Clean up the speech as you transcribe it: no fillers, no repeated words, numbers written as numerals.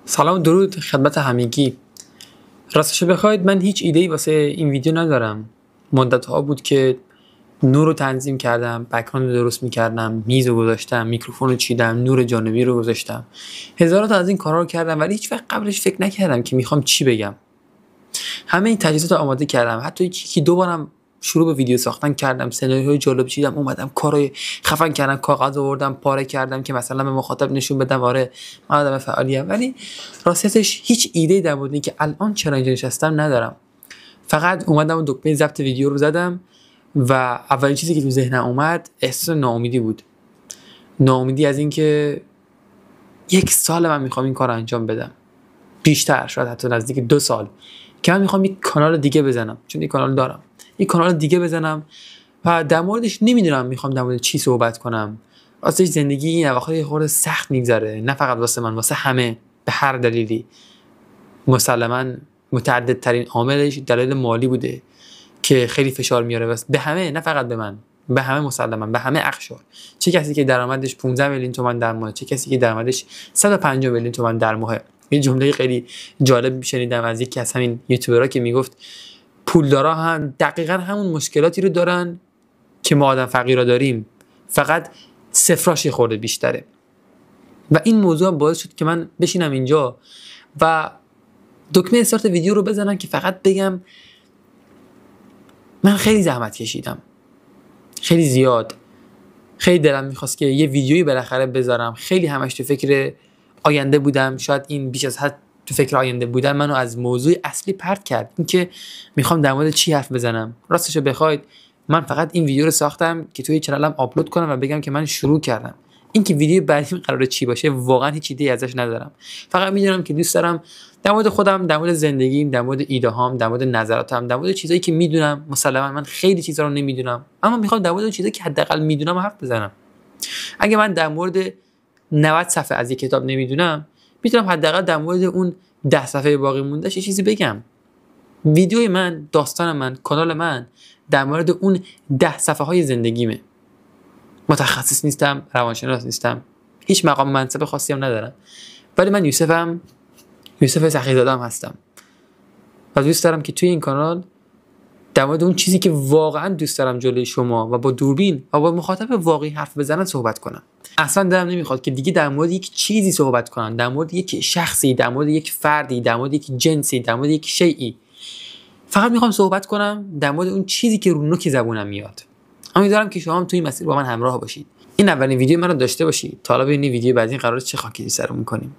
سلام و درود خدمت همگی. راستش بخواید من هیچ ایده‌ای واسه این ویدیو ندارم. مدت‌ها بود که نور رو تنظیم کردم، بک‌گراند رو درست می‌کردم، میز رو گذاشتم، میکروفون رو چیدم، نور جانبی رو گذاشتم. هزارات از این کارا رو کردم ولی هیچ وقت قبلش فکر نکردم که می‌خوام چی بگم. همه این تجهیزات رو آماده کردم. حتی یکی دو بارم شروع به ویدیو ساختن کردم، سناریوهای جالب چیدم، اومدم کارهای خفن کردم، کاغذ آوردم پاره کردم که مثلا به مخاطب نشون بدم آره من آدم فعالیم. ولی راستش هیچ ایده در مورد اینکه الان چرا اینجا نشستم ندارم. فقط اومدم اون دکمه ضبط ویدیو رو زدم و اولین چیزی که تو ذهنم اومد احساس ناامیدی بود. ناامیدی از اینکه یک سال من میخوام این کار انجام بدم، بیشتر شاید حتی نزدیک 2 سال که من میخوام یک کانال دیگه بزنم، چون یک کانال دارم، یک کانال دیگه بزنم و در موردش نمیدونم میخوام در مورد چی صحبت کنم. راستش زندگی این اواخر یه خورده سخت میگذره، نه فقط واسه من، واسه همه به هر دلیلی. مسلماً متعدد ترین عاملش دلیل مالی بوده که خیلی فشار میاره به همه، نه فقط به من، به همه مسلماً، به همه اقشار. چه کسی که درآمدش 15 میلیون تومان در ماه، چه کسی که درآمدش 150 میلیون تومان در ماه. یه جمله خیلی جالب شنیدم از یکی از همین یوتیوبرها که میگفت پولدارا هم دقیقاً همون مشکلاتی رو دارن که ما آدم فقیرا داریم، فقط صفراش یه خورده بیشتره. و این موضوع باعث شد که من بشینم اینجا و دکمه استارت ویدیو رو بزنم که فقط بگم من خیلی زحمت کشیدم، خیلی زیاد، خیلی دلم میخواست که یه ویدیویی بالاخره بذارم. خیلی همش تو فکر آینده بودم، شاید این بیش از حد تو فکر آینده بودن منو از موضوع اصلی پرت کرد، اینکه میخوام در مورد چی حرف بزنم. راستش رو بخواید من فقط این ویدیو رو ساختم که توی چنلم آپلود کنم و بگم که من شروع کردم. اینکه ویدیو بعدی قراره چی باشه واقعا هیچ ایده ازش ندارم. فقط میدونم که دوست دارم در مورد خودم، در مورد زندگیم، در مورد ایده هام، در مورد نظراتم، در مورد چیزایی که میدونم. مسلما من خیلی چیزا رو نمیدونم، اما میخوام در مورد چیزایی که حداقل میدونم حرف بزنم. اگه من در مورد 90 صفحه از یک کتاب نمیدونم، میتونم حداقل در مورد اون 10 صفحه باقی مونده یه چیزی بگم. ویدیوی من، داستان من، کانال من در مورد اون 10 صفحه های زندگیمه. متخصص نیستم، روانشناس نیستم، هیچ مقام منصب خاصی هم ندارم، ولی من یوسف سخی‌زاده هستم و دوست دارم که توی این کانال در مورد اون چیزی که واقعا دوست دارم جلوی شما و با دوربین و با مخاطب واقعی حرف بزنم صحبت کنم. اصلا دلم نمیخواد که دیگه در مورد یک چیزی صحبت کنم، در مورد یک شخصی، در مورد یک فردی، در مورد یک جنسی، در مورد یک شیئی. فقط میخوام صحبت کنم در مورد اون چیزی که رو نوک زبونم میاد. امیدوارم که شما هم توی این مسیر با من همراه باشید. این اولین ویدیو من رو داشته باشید تا حالا ببینید ویدیو بعدی قراره چه خاکی سرمون کنیم.